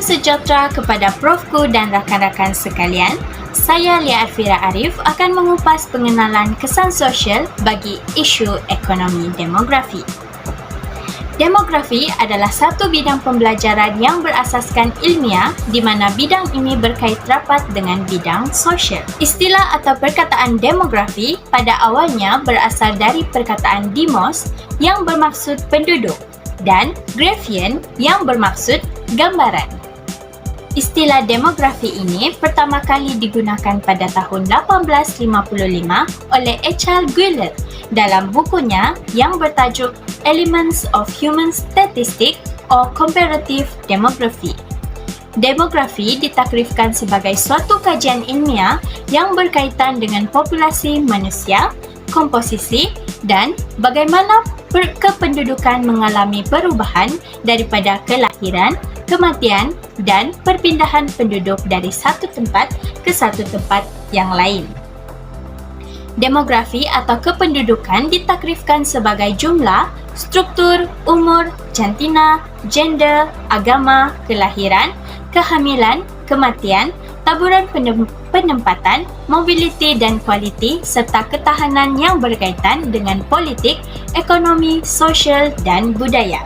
sejahtera kepada Profku dan rakan-rakan sekalian. Saya Lia Arfira Arif akan mengupas pengenalan kesan sosial bagi isu ekonomi demografi. Demografi adalah satu bidang pembelajaran yang berasaskan ilmiah di mana bidang ini berkait rapat dengan bidang sosial. Istilah atau perkataan demografi pada awalnya berasal dari perkataan demos yang bermaksud penduduk dan graphian yang bermaksud gambaran. Istilah demografi ini pertama kali digunakan pada tahun 1855 oleh H.L. Guillet dalam bukunya yang bertajuk Elements of Human Statistics or Comparative Demography. Demografi ditakrifkan sebagai suatu kajian ilmiah yang berkaitan dengan populasi manusia, komposisi dan bagaimana kependudukan mengalami perubahan daripada kelahiran, kematian dan perpindahan penduduk dari satu tempat ke satu tempat yang lain. Demografi atau kependudukan ditakrifkan sebagai jumlah, struktur, umur, jantina, gender, agama, kelahiran, kehamilan, kematian, taburan penempatan, mobiliti dan kualiti serta ketahanan yang berkaitan dengan politik, ekonomi, sosial dan budaya.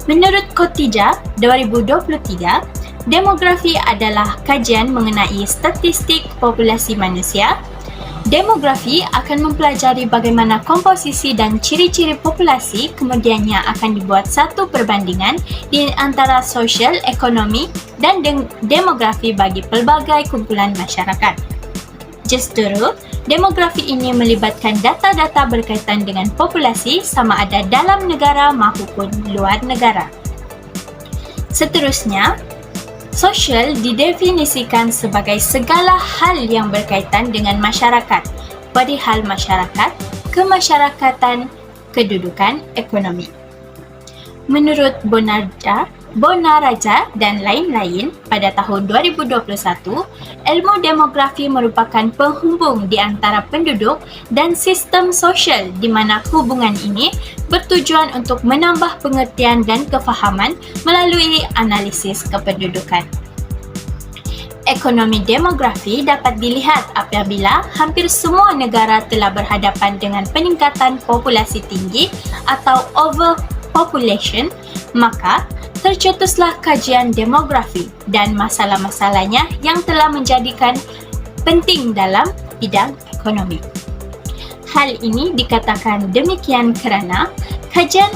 Menurut Kotija 2023, demografi adalah kajian mengenai statistik populasi manusia. Demografi akan mempelajari bagaimana komposisi dan ciri-ciri populasi, kemudiannya akan dibuat satu perbandingan di antara sosial, ekonomi dan demografi bagi pelbagai kumpulan masyarakat. Justru, demografi ini melibatkan data-data berkaitan dengan populasi sama ada dalam negara maupun luar negara. Seterusnya, sosial didefinisikan sebagai segala hal yang berkaitan dengan masyarakat, perihal masyarakat, kemasyarakatan, kedudukan ekonomi. Menurut Bonaraja dan lain-lain, pada tahun 2021, ilmu demografi merupakan penghubung di antara penduduk dan sistem sosial di mana hubungan ini bertujuan untuk menambah pengertian dan kefahaman melalui analisis kependudukan. Ekonomi demografi dapat dilihat apabila hampir semua negara telah berhadapan dengan peningkatan populasi tinggi atau overpopulation, maka tercetuslah kajian demografi dan masalah-masalahnya yang telah menjadikan penting dalam bidang ekonomi. Hal ini dikatakan demikian kerana kajian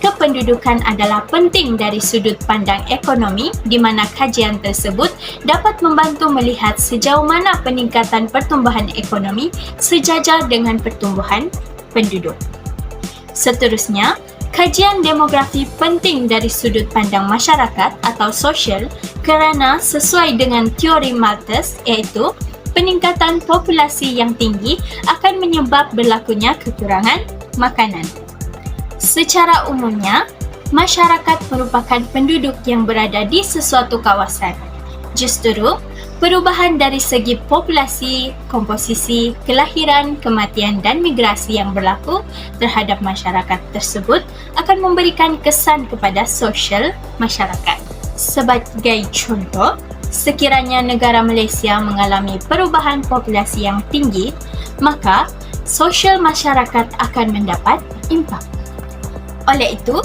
kependudukan adalah penting dari sudut pandang ekonomi di mana kajian tersebut dapat membantu melihat sejauh mana peningkatan pertumbuhan ekonomi sejajar dengan pertumbuhan penduduk. Seterusnya, kajian demografi penting dari sudut pandang masyarakat atau sosial kerana sesuai dengan teori Malthus iaitu peningkatan populasi yang tinggi akan menyebab berlakunya kekurangan makanan. Secara umumnya, masyarakat merupakan penduduk yang berada di sesuatu kawasan. Justru, perubahan dari segi populasi, komposisi, kelahiran, kematian dan migrasi yang berlaku terhadap masyarakat tersebut akan memberikan kesan kepada sosial masyarakat. Sebagai contoh, sekiranya negara Malaysia mengalami perubahan populasi yang tinggi, maka sosial masyarakat akan mendapat impak. Oleh itu,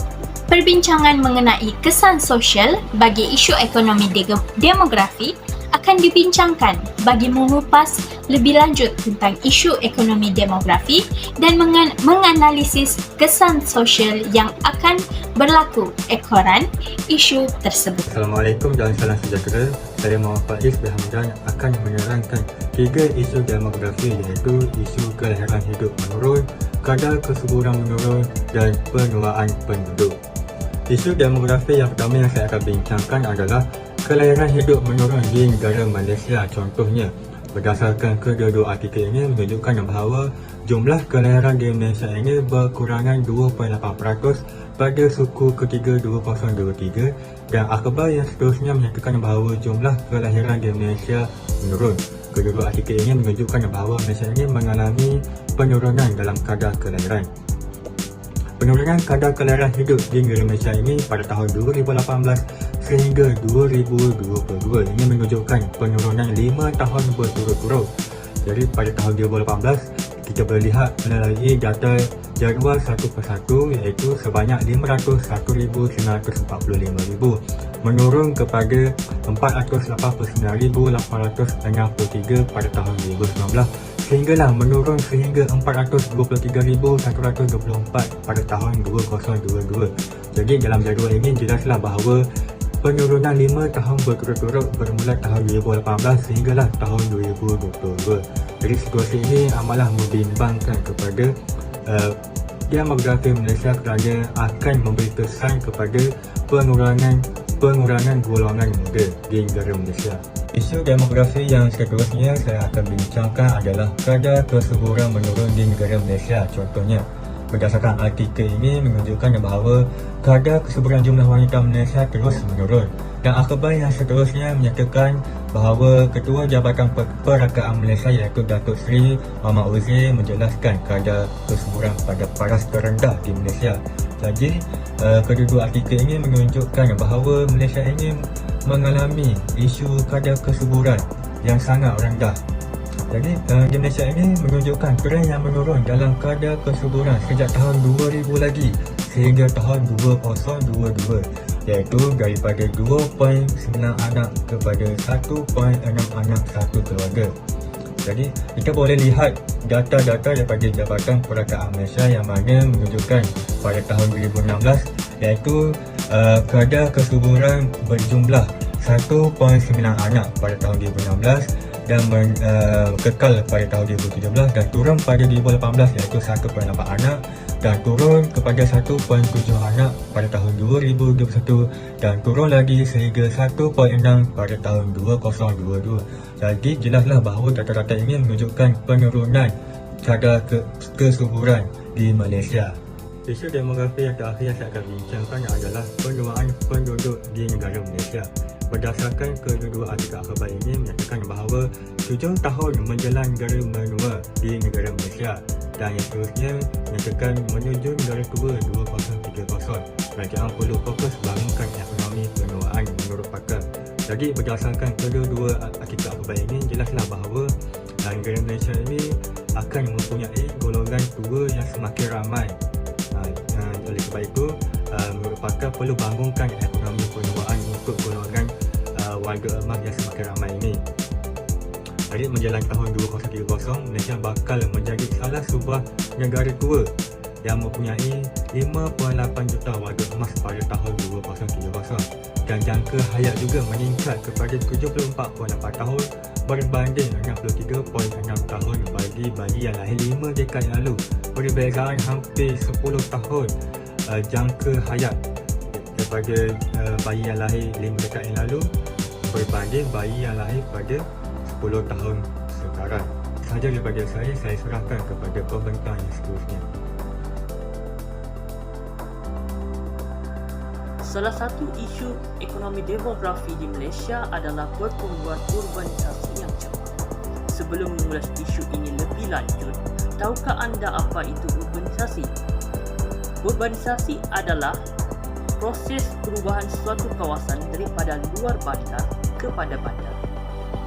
perbincangan mengenai kesan sosial bagi isu ekonomi demografi akan dibincangkan bagi mengupas lebih lanjut tentang isu ekonomi demografi dan menganalisis kesan sosial yang akan berlaku ekoran isu tersebut. Assalamualaikum dan salam sejahtera. Saya Muhammad Faiz bin Hamdan akan menerangkan 3 isu demografi iaitu isu kelahiran hidup menurun, kadar kesuburan menurun dan penuaan penduduk. Isu demografi yang pertama yang saya akan bincangkan adalah kelahiran hidup menurun di negara Malaysia. Contohnya, berdasarkan kedua-dua artikel ini menunjukkan bahawa jumlah kelahiran di Malaysia ini berkurangan 2.8% pada suku ketiga 2023 dan akhbar yang seterusnya menyatakan bahawa jumlah kelahiran di Malaysia menurun. Kedua-dua artikel ini menunjukkan bahawa Malaysia ini mengalami penurunan dalam kadar kelahiran. Penurunan kadar kelahiran hidup di negara Malaysia ini pada tahun 2018 sehingga 2022 ini menunjukkan penurunan 5 tahun berturut-turut. Jadi pada tahun 2018 kita boleh lihat melalui data jadual satu persatu iaitu sebanyak 501,945,000 menurun kepada 489,863 pada tahun 2019 sehinggalah menurun sehingga 423,124 pada tahun 2022. Jadi dalam jadual ini jelaslah bahawa penurunan 5 tahun berturut-turut bermula tahun 2018 sehinggalah tahun 2022. Jadi situasi ini amatlah membimbangkan kepada demografi Malaysia kerana akan memberi kesan kepada pengurangan golongan muda di negara Malaysia. Isu demografi yang seterusnya saya akan bincangkan adalah kadar kesuburan menurun di negara Malaysia. Contohnya, berdasarkan artikel ini menunjukkan bahawa kadar kesuburan jumlah wanita Malaysia terus menurun. Dan akhbar yang seterusnya menyatakan bahawa Ketua Jabatan Perakaan Malaysia iaitu Datuk Seri Muhammad Uzi menjelaskan kadar kesuburan pada paras terendah di Malaysia. Jadi, kedua-dua artikel ini menunjukkan bahawa Malaysia ini mengalami isu kadar kesuburan yang sangat rendah. Jadi di Malaysia ini menunjukkan trend yang menurun dalam kadar kesuburan sejak tahun 2000 lagi sehingga tahun 2022 iaitu daripada 2.9 anak kepada 1.6 anak satu keluarga. Jadi kita boleh lihat data-data daripada Jabatan Perakaan Malaysia yang mana menunjukkan pada tahun 2016 iaitu kadar kesuburan berjumlah 1.9 anak pada tahun 2016 dan kekal pada tahun 2017 dan turun pada 2018 iaitu 1.8 anak dan turun kepada 1.7 anak pada tahun 2021 dan turun lagi sehingga 1.6 pada tahun 2022. Jadi jelaslah bahawa data-data ini menunjukkan penurunan kadar kesuburan di Malaysia. Isu demografi yang terakhir yang saya akan bincangkan adalah penuaan penduduk di negara Malaysia. Berdasarkan kedua artikel akhbar ini menyatakan bahawa 7 tahun menjelang negara menua di negara Malaysia dan yang seterusnya menyatakan menuju negara tua 2030. Kerajaan perlu fokus bangunkan ekonomi penuaan menurut pakar. Jadi berdasarkan kedua-dua artikel akhbar ini jelaslah bahawa negara Malaysia ini akan mempunyai golongan tua yang semakin ramai. Oleh sebab itu, menurut pakar perlu bangunkan ekonomi penuaan untuk golongan warga emas yang semakin ramai ini. Jadi menjelang tahun 2030, Malaysia bakal menjadi salah sebuah negara tua yang mempunyai 5.8 juta warga emas pada tahun 2030 dan jangka hayat juga meningkat kepada 74.8 tahun berbanding 63.6 tahun bagi bayi yang lahir 5 dekad yang lalu. Perbezaan hampir 10 tahun jangka hayat daripada bayi yang lahir 5 dekad yang lalu berbanding bayi yang lahir pada 10 tahun sekarang. Sahaja daripada saya serahkan kepada pembentang yang seterusnya. Salah satu isu ekonomi demografi di Malaysia adalah pertumbuhan urbanisasi yang cepat. Sebelum mengulas isu ini lebih lanjut, tahukah anda apa itu urbanisasi? Urbanisasi adalah proses perubahan suatu kawasan daripada luar bandar kepada bandar.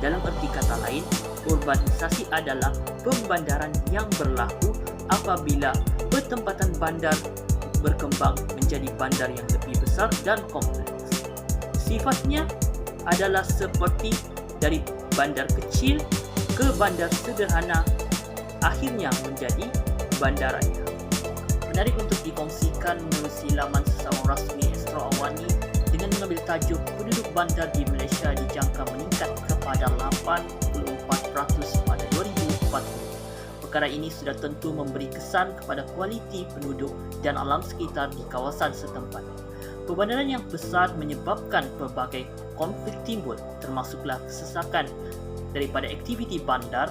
Dalam erti kata lain, urbanisasi adalah pembandaran yang berlaku apabila pertempatan bandar berkembang menjadi bandar yang lebih besar dan kompleks. Sifatnya adalah seperti dari bandar kecil ke bandar sederhana, akhirnya menjadi bandaraya. Menarik untuk dikongsikan melalui laman seseorang rasmi Astro Awani dengan mengambil tajuk penduduk bandar di Malaysia dijangka meningkat kepada 84% pada 2040. Perkara ini sudah tentu memberi kesan kepada kualiti penduduk dan alam sekitar di kawasan setempat. Pembandaran yang besar menyebabkan pelbagai konflik timbul, termasuklah kesesakan daripada aktiviti bandar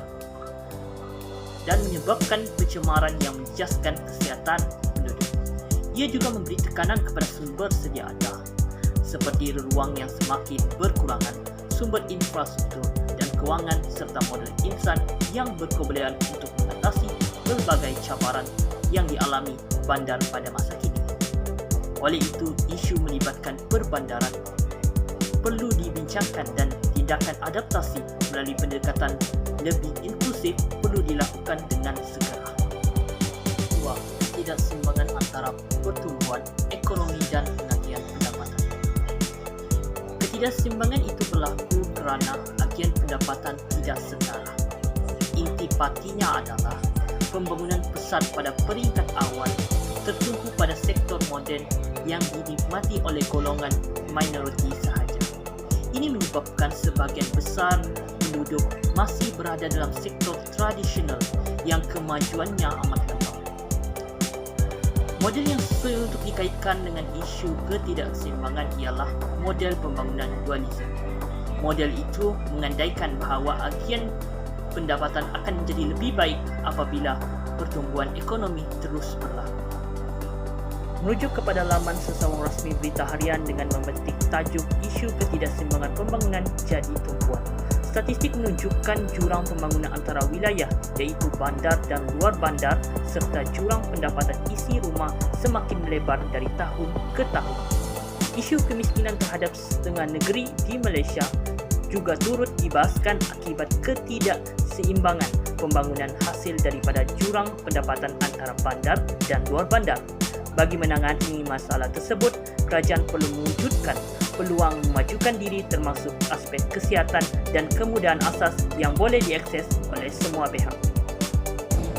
dan menyebabkan pencemaran yang menjejaskan kesihatan penduduk. Ia juga memberi tekanan kepada sumber sedia ada, seperti ruang yang semakin berkurangan, sumber infrastruktur dan kewangan serta modal insan yang berkebolehan untuk mengatasi berbagai cabaran yang dialami bandar pada masa kini. Oleh itu, isu melibatkan perbandaran perlu dibincangkan dan tindakan adaptasi melalui pendekatan lebih inklusif perlu dilakukan dengan segera. 2. Ketidakseimbangan antara pertumbuhan ekonomi dan pengagihan pendapatan. Ketidakseimbangan itu berlaku kerana agian pendapatan tidak setara. Intipatinya adalah pembangunan pesat pada peringkat awal tertumpu pada sektor moden yang dinikmati oleh golongan minoriti sahaja. Ini menyebabkan sebahagian besar penduduk masih berada dalam sektor tradisional yang kemajuannya amat lemah. Model yang sesuai untuk dikaitkan dengan isu ketidakseimbangan ialah model pembangunan dualisme. Model itu mengandaikan bahawa agian pendapatan akan menjadi lebih baik apabila pertumbuhan ekonomi terus berlaku. Merujuk kepada laman sesawang rasmi Berita Harian dengan memetik tajuk isu ketidakseimbangan pembangunan jadi tumpuan. Statistik menunjukkan jurang pembangunan antara wilayah iaitu bandar dan luar bandar serta jurang pendapatan isi rumah semakin melebar dari tahun ke tahun. Isu kemiskinan terhadap setengah negeri di Malaysia juga turut dibahaskan akibat ketidakseimbangan pembangunan hasil daripada jurang pendapatan antara bandar dan luar bandar. Bagi menangani masalah tersebut, kerajaan perlu mewujudkan peluang memajukan diri termasuk aspek kesihatan dan kemudahan asas yang boleh diakses oleh semua pihak.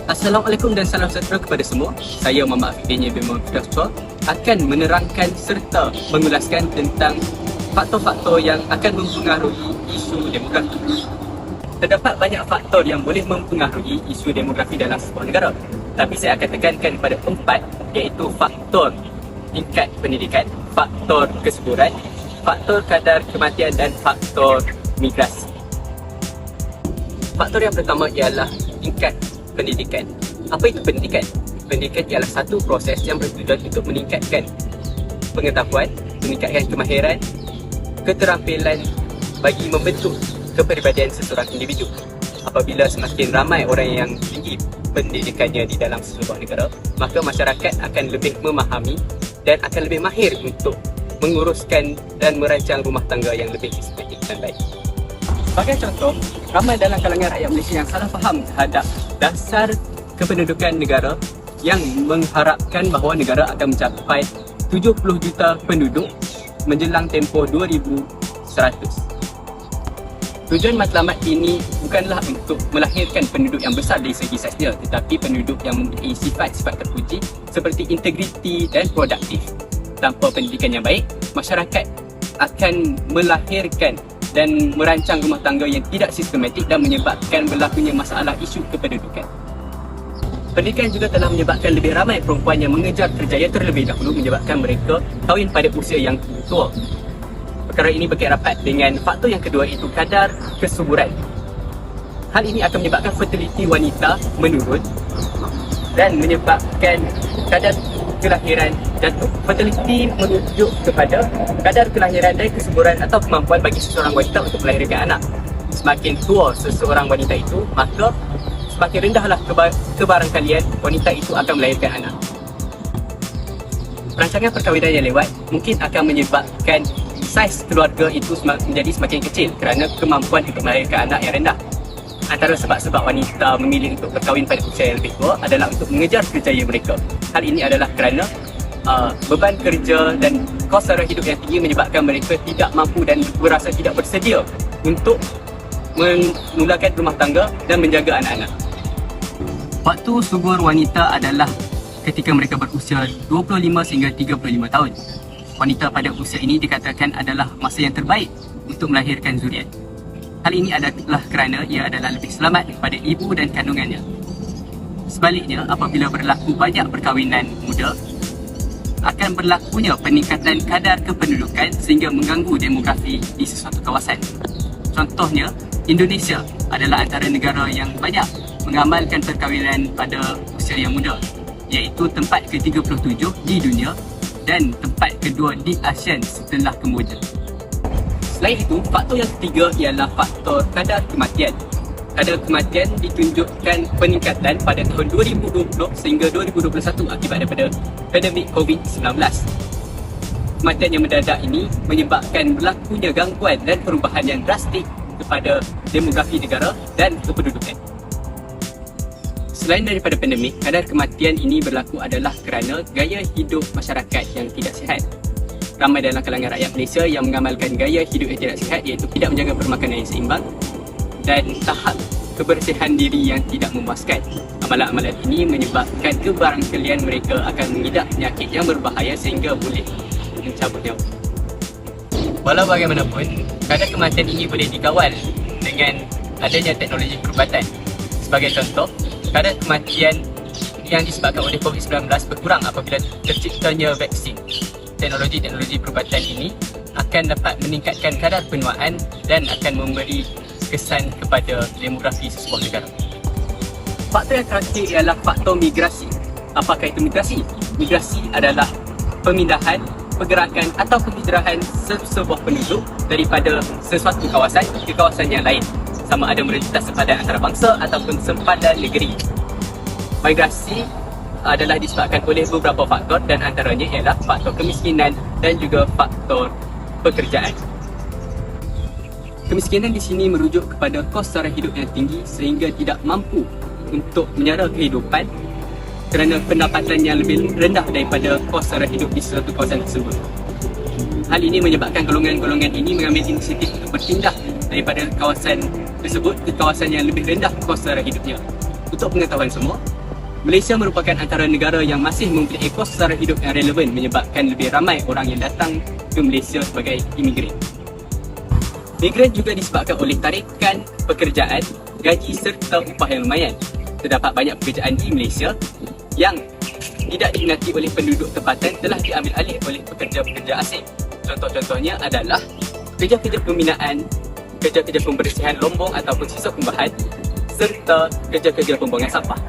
Assalamualaikum dan salam sejahtera kepada semua. Saya Muhammad Afiqdin bin Muhammad Tua akan menerangkan serta mengulaskan tentang faktor-faktor yang akan mempengaruhi isu demografi. Terdapat banyak faktor yang boleh mempengaruhi isu demografi dalam sebuah negara. Tapi saya akan tekankan kepada 4, iaitu faktor tingkat pendidikan, faktor kesuburan, faktor kadar kematian dan faktor migrasi. Faktor yang pertama ialah tingkat pendidikan. Apa itu pendidikan? Pendidikan ialah satu proses yang bertujuan untuk meningkatkan pengetahuan, meningkatkan kemahiran, keterampilan bagi membentuk kepribadian seseorang individu. Apabila semakin ramai orang yang tinggi pendidikannya di dalam sebuah negara, maka masyarakat akan lebih memahami dan akan lebih mahir untuk menguruskan dan merancang rumah tangga yang lebih sistematik dan baik. Sebagai contoh, ramai dalam kalangan rakyat Malaysia yang salah faham terhadap dasar kependudukan negara yang mengharapkan bahawa negara akan mencapai 70 juta penduduk menjelang tempoh 2100. Tujuan matlamat ini bukanlah untuk melahirkan penduduk yang besar dari segi sahaja, tetapi penduduk yang mempunyai sifat-sifat terpuji seperti integriti dan produktif. Tanpa pendidikan yang baik, masyarakat akan melahirkan dan merancang rumah tangga yang tidak sistematik dan menyebabkan berlakunya masalah isu kependudukan. Pendidikan juga telah menyebabkan lebih ramai perempuan yang mengejar kerjaya terlebih dahulu, menyebabkan mereka kahwin pada usia yang tua. Perkara ini berkait rapat dengan faktor yang kedua, iaitu kadar kesuburan. Hal ini akan menyebabkan fertiliti wanita menurun dan menyebabkan kadar kelahiran jatuh. Fertiliti merujuk kepada kadar kelahiran dan kesuburan atau kemampuan bagi seseorang wanita untuk melahirkan anak. Semakin tua seseorang wanita itu, maka semakin rendahlah kebarangkalian wanita itu akan melahirkan anak. Perancangan perkahwinan yang lewat mungkin akan menyebabkan saiz keluarga itu menjadi semakin kecil kerana kemampuan untuk melahirkan anak yang rendah. Antara sebab-sebab wanita memilih untuk berkahwin pada usia yang lebih tua adalah untuk mengejar kerjaya mereka. Hal ini adalah kerana beban kerja dan kos sara hidup yang tinggi menyebabkan mereka tidak mampu dan berasa tidak bersedia untuk memulakan rumah tangga dan menjaga anak-anak. Waktu subur wanita adalah ketika mereka berusia 25 sehingga 35 tahun. Wanita pada usia ini dikatakan adalah masa yang terbaik untuk melahirkan zuriat. Hal ini adalah kerana ia adalah lebih selamat daripada ibu dan kandungannya. Sebaliknya, apabila berlaku banyak perkahwinan muda, akan berlakunya peningkatan kadar kependudukan sehingga mengganggu demografi di sesuatu kawasan. Contohnya, Indonesia adalah antara negara yang banyak mengamalkan perkahwinan pada usia yang muda, iaitu tempat ke-37 di dunia dan tempat kedua di ASEAN setelah Kemboja. Selain itu, faktor yang ketiga ialah faktor kadar kematian. kadar kematian ditunjukkan peningkatan pada tahun 2020 sehingga 2021 akibat daripada pandemik COVID-19. Kematian yang mendadak ini menyebabkan berlakunya gangguan dan perubahan yang drastik kepada demografi negara dan kependudukan. Selain daripada pandemik, kadar kematian ini berlaku adalah kerana gaya hidup masyarakat yang tidak sihat. Ramai dalam kalangan rakyat Malaysia yang mengamalkan gaya hidup yang tidak sihat, iaitu tidak menjaga permakanan yang seimbang dan tahap kebersihan diri yang tidak memuaskan. Amalan-amalan ini menyebabkan kebarangkalian mereka akan mengidap penyakit yang berbahaya sehingga boleh mencabut nyawa. Walau bagaimanapun, kadar kematian ini boleh dikawal dengan adanya teknologi perubatan. Sebagai contoh, kadar kematian yang disebabkan oleh COVID-19 berkurang apabila terciptanya vaksin. Teknologi perubatan ini akan dapat meningkatkan kadar penuaan dan akan memberi kesan kepada demografi sesebuah negara. Faktor yang terakhir ialah faktor migrasi. Apakah itu migrasi? Migrasi adalah pemindahan, pergerakan atau penghijrahan sesebuah penduduk daripada sesuatu kawasan ke kawasan yang lain, sama ada melintas sempadan antarabangsa ataupun sempadan negeri. Migrasi adalah disebabkan oleh beberapa faktor dan antaranya ialah faktor kemiskinan dan juga faktor pekerjaan. Kemiskinan di sini merujuk kepada kos sara hidup yang tinggi sehingga tidak mampu untuk menyara kehidupan kerana pendapatan yang lebih rendah daripada kos sara hidup di suatu kawasan tersebut. Hal ini menyebabkan golongan-golongan ini mengambil inisiatif untuk berpindah daripada kawasan tersebut ke kawasan yang lebih rendah kos sara hidupnya. Untuk pengetahuan semua, Malaysia merupakan antara negara yang masih mempunyai kos sara hidup yang relevan, menyebabkan lebih ramai orang yang datang ke Malaysia sebagai imigran. Migran juga disebabkan oleh tarikan pekerjaan, gaji serta upah yang lumayan. Terdapat banyak pekerjaan di Malaysia yang tidak diminati oleh penduduk tempatan telah diambil alih oleh pekerja-pekerja asing. Contoh-contohnya adalah kerja-kerja pembinaan, kerja-kerja pembersihan lombong ataupun sisa kumbahan serta kerja-kerja pembuangan sampah.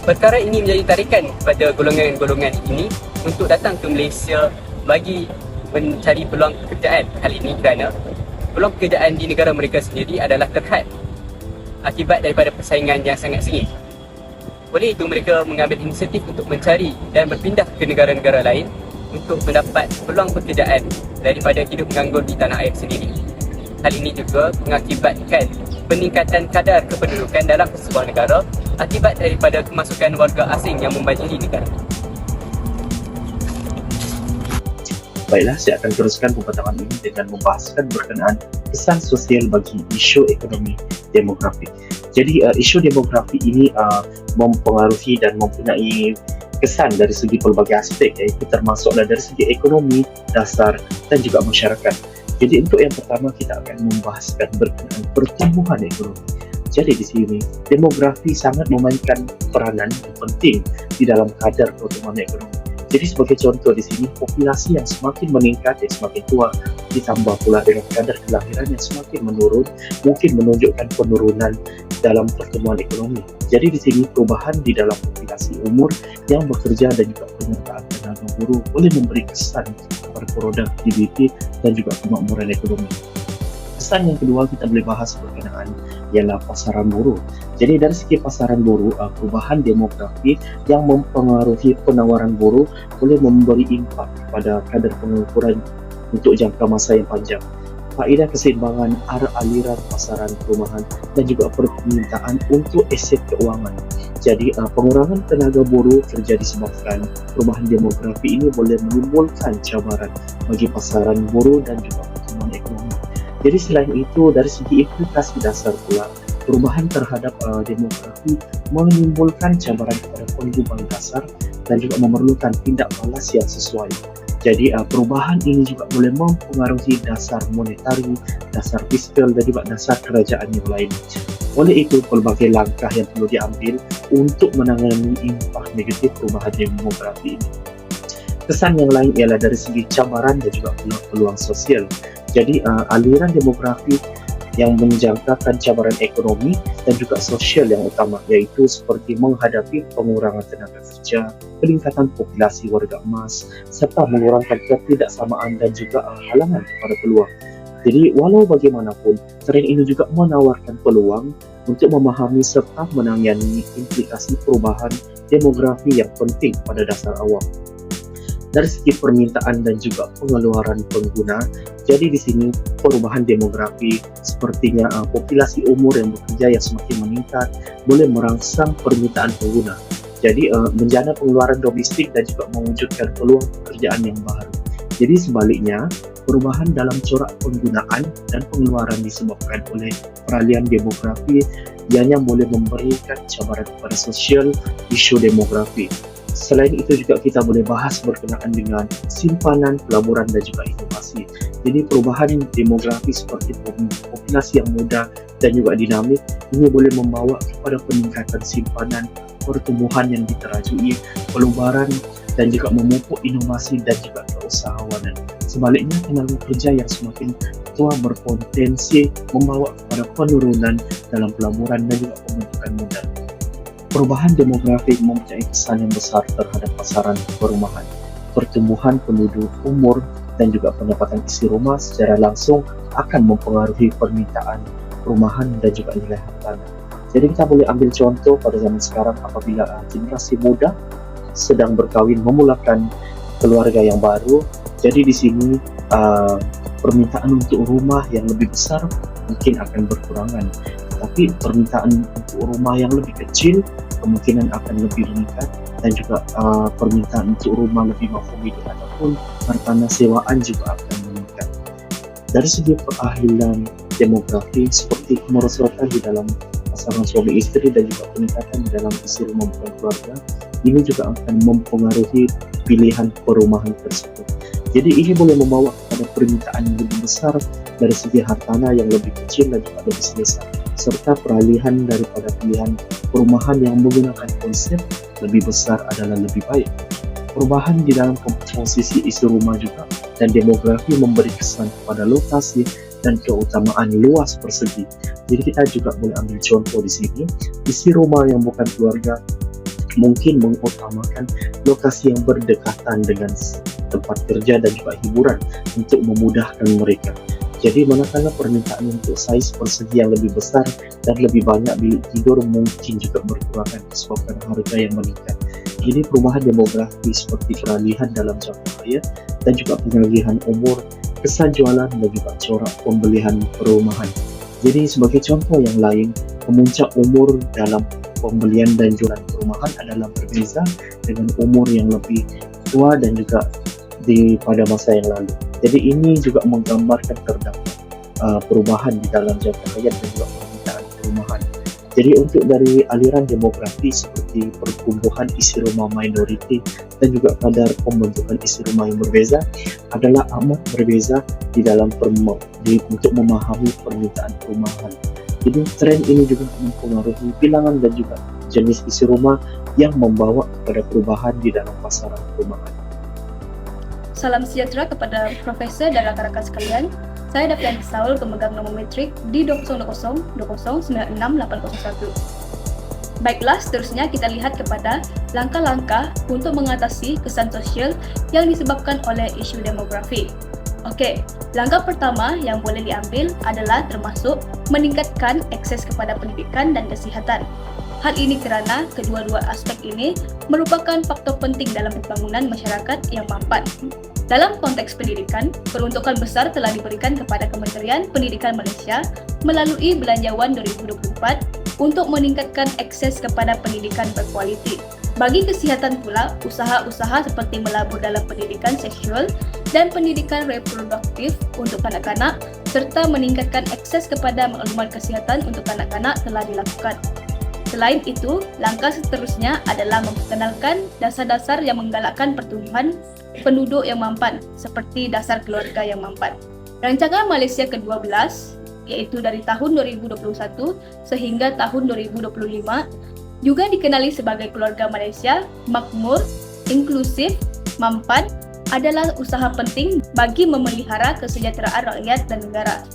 Perkara ini menjadi tarikan kepada golongan-golongan ini untuk datang ke Malaysia bagi mencari peluang pekerjaan. Hal ini kerana peluang pekerjaan di negara mereka sendiri adalah terhad akibat daripada persaingan yang sangat sengit. Oleh itu, mereka mengambil inisiatif untuk mencari dan berpindah ke negara-negara lain untuk mendapat peluang pekerjaan daripada hidup menganggur di tanah air sendiri. Hal ini juga mengakibatkan peningkatan kadar kependudukan dalam sebuah negara akibat daripada kemasukan warga asing yang membanjiri negara. Baiklah, saya akan teruskan pembahasan ini dengan membahaskan berkenaan kesan sosial bagi isu ekonomi demografi. Jadi isu demografi ini mempengaruhi dan mempunyai kesan dari segi pelbagai aspek, iaitu termasuklah dari segi ekonomi, dasar dan juga masyarakat. Jadi untuk yang pertama kita akan membahaskan berkenaan pertumbuhan ekonomi. Jadi di sini demografi sangat memainkan peranan yang penting di dalam kadar pertumbuhan ekonomi. Jadi sebagai contoh di sini, populasi yang semakin meningkat, yang semakin tua, ditambah pula dengan kadar kelahiran yang semakin menurun, mungkin menunjukkan penurunan dalam pertumbuhan ekonomi. Jadi di sini perubahan di dalam populasi umur yang bekerja dan juga penyertaan tenaga buruh boleh memberi kesan kepada produk GDP dan juga kemakmuran ekonomi. Kesan yang kedua kita boleh bahas berkenaan ialah pasaran buruh. Jadi dari segi pasaran buruh, perubahan demografi yang mempengaruhi penawaran buruh boleh memberi impak kepada kadar pengukuran untuk jangka masa yang panjang. Faedah keseimbangan arah aliran pasaran perumahan dan juga permintaan untuk aset keuangan. Jadi pengurangan tenaga buruh kerja disebabkan perubahan demografi ini boleh menimbulkan cabaran bagi pasaran buruh dan juga pertumbuhan ekonomi. Jadi selain itu, dari segi implikasi dasar pula, perubahan terhadap demografi menimbulkan cabaran kepada penghidupan dasar dan juga memerlukan tindak balas yang sesuai. Jadi perubahan ini juga boleh mempengaruhi dasar monetari, dasar fiskal dan juga dasar kerajaan yang lain. Oleh itu, pelbagai langkah yang perlu diambil untuk menangani impak negatif perubahan demografi ini. Kesan yang lain ialah dari segi cabaran dan juga peluang sosial. Jadi aliran demografi yang menjangkakan cabaran ekonomi dan juga sosial yang utama, iaitu seperti menghadapi pengurangan tenaga kerja, peningkatan populasi warga emas, serta mengurangkan ketidaksamaan dan juga halangan kepada peluang. Jadi walau bagaimanapun, tren ini juga menawarkan peluang untuk memahami serta menangani implikasi perubahan demografi yang penting pada dasar awam. Dari segi permintaan dan juga pengeluaran pengguna, jadi di sini perubahan demografi sepertinya populasi umur yang bekerja yang semakin meningkat boleh merangsang permintaan pengguna. Jadi menjana pengeluaran domestik dan juga mewujudkan peluang pekerjaan yang baru. Jadi sebaliknya, perubahan dalam corak penggunaan dan pengeluaran disebabkan oleh peralihan demografi ianya boleh memberikan cabaran kepada sosial isu demografi. Selain itu juga kita boleh bahas berkenaan dengan simpanan, pelaburan dan juga inovasi. Jadi perubahan demografi seperti populasi yang muda dan juga dinamik ini boleh membawa kepada peningkatan simpanan, pertumbuhan yang diterajui, pelubaran dan juga memupuk inovasi dan juga keusahawanan. Sebaliknya, tenaga kerja yang semakin tua berpotensi membawa kepada penurunan dalam pelaburan dan juga pembentukan modal. Perubahan demografi mempunyai kesan yang besar terhadap pasaran perumahan. Pertumbuhan penduduk umur dan juga pendapatan isi rumah secara langsung akan mempengaruhi permintaan perumahan dan juga nilai hartanah. Jadi kita boleh ambil contoh pada zaman sekarang apabila generasi muda sedang berkahwin memulakan keluarga yang baru. Jadi di sini permintaan untuk rumah yang lebih besar mungkin akan berkurangan. Tapi permintaan untuk rumah yang lebih kecil kemungkinan akan lebih meningkat dan juga permintaan untuk rumah lebih mampu hidup ataupun hartanah sewaan juga akan meningkat. Dari segi perahilan demografi seperti kemerosotan di dalam pasangan suami istri dan juga peningkatan di dalam isi rumah bukan keluarga, ini juga akan mempengaruhi pilihan perumahan tersebut. Jadi ini boleh membawa kepada permintaan yang lebih besar dari segi hartanah yang lebih kecil dan juga lebih selesa, serta peralihan daripada pilihan perumahan yang menggunakan konsep lebih besar adalah lebih baik. Perubahan di dalam komposisi isi rumah juga dan demografi memberi kesan kepada lokasi dan keutamaan luas persegi. Jadi kita juga boleh ambil contoh di sini, isi rumah yang bukan keluarga mungkin mengutamakan lokasi yang berdekatan dengan tempat kerja dan juga hiburan untuk memudahkan mereka. Jadi manakala permintaan untuk saiz persegi yang lebih besar dan lebih banyak bilik tidur mungkin juga berkurang disebabkan harga yang meningkat. Jadi perubahan demografi seperti peralihan dalam jangka hayat dan juga pengagihan umur, kesan jualan dan juga corak pembelian perumahan. Jadi sebagai contoh yang lain, pemuncak umur dalam pembelian dan jualan perumahan adalah berbeza dengan umur yang lebih tua dan juga pada masa yang lalu. Jadi ini juga menggambarkan terdapat perubahan di dalam jangka hayat dan juga permintaan perumahan. Jadi untuk dari aliran demografi seperti pertumbuhan isi rumah minoriti dan juga kadar pembentukan isi rumah yang berbeza adalah amat berbeza di dalam untuk memahami permintaan perumahan. Jadi tren ini juga mempengaruhi bilangan dan juga jenis isi rumah yang membawa kepada perubahan di dalam pasaran perumahan. Salam sejahtera kepada Profesor dan rakan-rakan sekalian. Saya Davian Saul, pemegang nomor metrik di 20020096801. Baiklah, seterusnya kita lihat kepada langkah-langkah untuk mengatasi kesan sosial yang disebabkan oleh isu demografi. Okey, langkah pertama yang boleh diambil adalah termasuk meningkatkan akses kepada pendidikan dan kesihatan. Hal ini kerana kedua-dua aspek ini merupakan faktor penting dalam pembangunan masyarakat yang mampan. Dalam konteks pendidikan, peruntukan besar telah diberikan kepada Kementerian Pendidikan Malaysia melalui Belanjawan 2024 untuk meningkatkan akses kepada pendidikan berkualiti. Bagi kesihatan pula, usaha-usaha seperti melabur dalam pendidikan seksual dan pendidikan reproduktif untuk kanak-kanak serta meningkatkan akses kepada maklumat kesihatan untuk kanak-kanak telah dilakukan. Selain itu, langkah seterusnya adalah memperkenalkan dasar-dasar yang menggalakkan pertumbuhan penduduk yang mampan seperti dasar keluarga yang mampan. Rancangan Malaysia ke-12 iaitu dari tahun 2021 sehingga tahun 2025 juga dikenali sebagai Keluarga Malaysia Makmur, Inklusif, Mampan adalah usaha penting bagi memelihara kesejahteraan rakyat dan negara.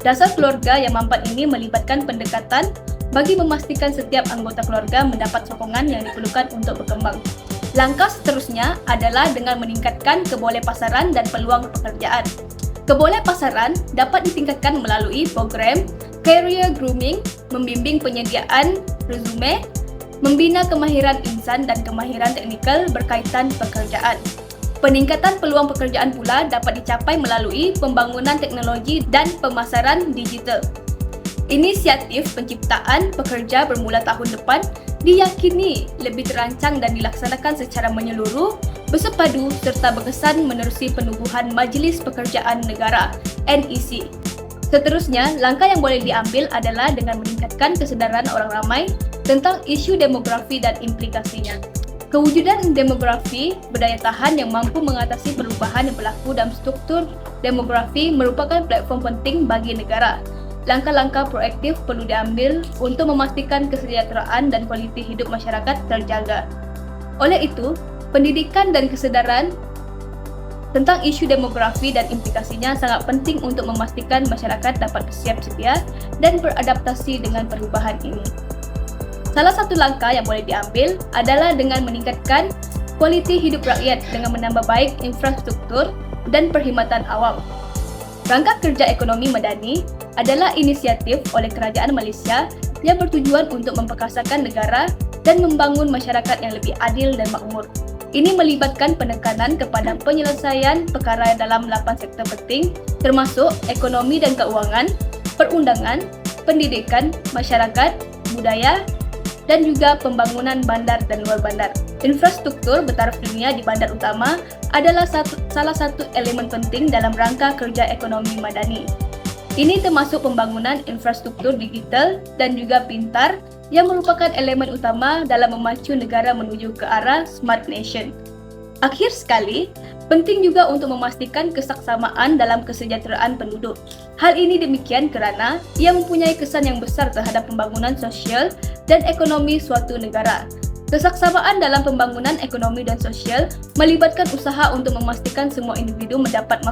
Dasar keluarga yang mampan ini melibatkan pendekatan bagi memastikan setiap anggota keluarga mendapat sokongan yang diperlukan untuk berkembang. Langkah seterusnya adalah dengan meningkatkan kebolehpasaran dan peluang pekerjaan. Kebolehpasaran dapat ditingkatkan melalui program career grooming, membimbing penyediaan resume, membina kemahiran insan dan kemahiran teknikal berkaitan pekerjaan. Peningkatan peluang pekerjaan pula dapat dicapai melalui pembangunan teknologi dan pemasaran digital. Inisiatif penciptaan pekerja bermula tahun depan diyakini lebih terancang dan dilaksanakan secara menyeluruh, bersepadu serta berkesan menerusi penubuhan Majlis Pekerjaan Negara (NEC). Seterusnya, langkah yang boleh diambil adalah dengan meningkatkan kesedaran orang ramai tentang isu demografi dan implikasinya. Kewujudan demografi berdaya tahan yang mampu mengatasi perubahan yang berlaku dalam struktur demografi merupakan platform penting bagi negara. Langkah-langkah proaktif perlu diambil untuk memastikan kesejahteraan dan kualiti hidup masyarakat terjaga. Oleh itu, pendidikan dan kesedaran tentang isu demografi dan implikasinya sangat penting untuk memastikan masyarakat dapat bersiap sedia dan beradaptasi dengan perubahan ini. Salah satu langkah yang boleh diambil adalah dengan meningkatkan kualiti hidup rakyat dengan menambah baik infrastruktur dan perkhidmatan awam. Rangka Kerja Ekonomi Madani adalah inisiatif oleh Kerajaan Malaysia yang bertujuan untuk memperkasakan negara dan membangun masyarakat yang lebih adil dan makmur. Ini melibatkan penekanan kepada penyelesaian perkara dalam 8 sektor penting termasuk ekonomi dan keuangan, perundangan, pendidikan, masyarakat, budaya, dan juga pembangunan bandar dan luar bandar. Infrastruktur bertaraf dunia di bandar utama adalah salah satu elemen penting dalam rangka kerja ekonomi madani. Ini termasuk pembangunan infrastruktur digital dan juga pintar yang merupakan elemen utama dalam memacu negara menuju ke arah Smart Nation. Akhir sekali, penting juga untuk memastikan kesaksamaan dalam kesejahteraan penduduk. Hal ini demikian kerana ia mempunyai kesan yang besar terhadap pembangunan sosial dan ekonomi suatu negara. Kesaksamaan dalam pembangunan ekonomi dan sosial melibatkan usaha untuk memastikan semua individu mendapat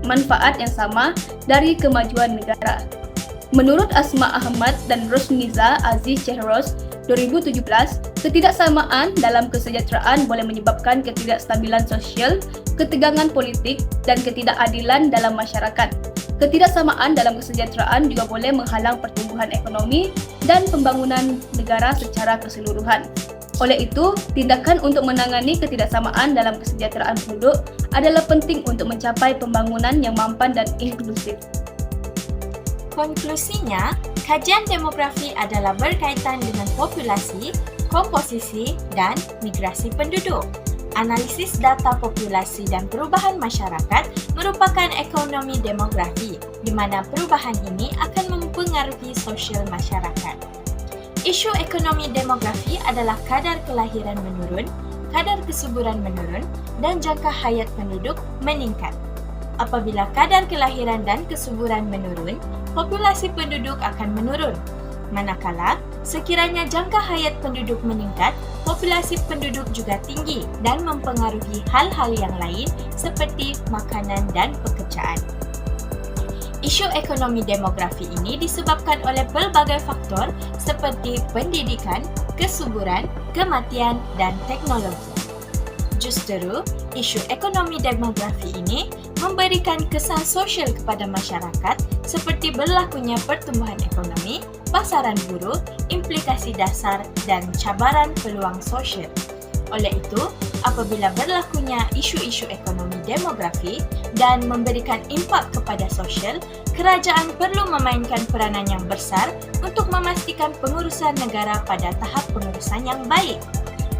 manfaat yang sama dari kemajuan negara. Menurut Asma Ahmad dan Rosniza Aziz Chehros 2017, ketidaksamaan dalam kesejahteraan boleh menyebabkan ketidakstabilan sosial, ketegangan politik, dan ketidakadilan dalam masyarakat. Ketidaksamaan dalam kesejahteraan juga boleh menghalang pertumbuhan ekonomi dan pembangunan negara secara keseluruhan. Oleh itu, tindakan untuk menangani ketidaksamaan dalam kesejahteraan penduduk adalah penting untuk mencapai pembangunan yang mampan dan inklusif. Konklusinya, kajian demografi adalah berkaitan dengan populasi, komposisi, dan migrasi penduduk. Analisis data populasi dan perubahan masyarakat merupakan ekonomi demografi, di mana perubahan ini akan mempengaruhi sosial masyarakat. Isu ekonomi demografi adalah kadar kelahiran menurun, kadar kesuburan menurun, dan jangka hayat penduduk meningkat. Apabila kadar kelahiran dan kesuburan menurun, populasi penduduk akan menurun. Manakala, sekiranya jangka hayat penduduk meningkat, populasi penduduk juga tinggi dan mempengaruhi hal-hal yang lain seperti makanan dan pekerjaan. Isu ekonomi demografi ini disebabkan oleh pelbagai faktor seperti pendidikan, kesuburan, kematian, dan teknologi. Justru, isu ekonomi demografi ini memberikan kesan sosial kepada masyarakat seperti berlakunya pertumbuhan ekonomi, pasaran buruh, implikasi dasar, dan cabaran peluang sosial. Oleh itu, apabila berlakunya isu-isu ekonomi demografi dan memberikan impak kepada sosial, kerajaan perlu memainkan peranan yang besar untuk memastikan pengurusan negara pada tahap pengurusan yang baik.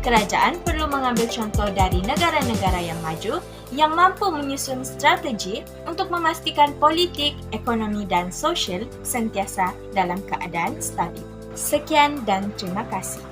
Kerajaan perlu mengambil contoh dari negara-negara yang maju yang mampu menyusun strategi untuk memastikan politik, ekonomi, dan sosial sentiasa dalam keadaan stabil. Sekian dan terima kasih.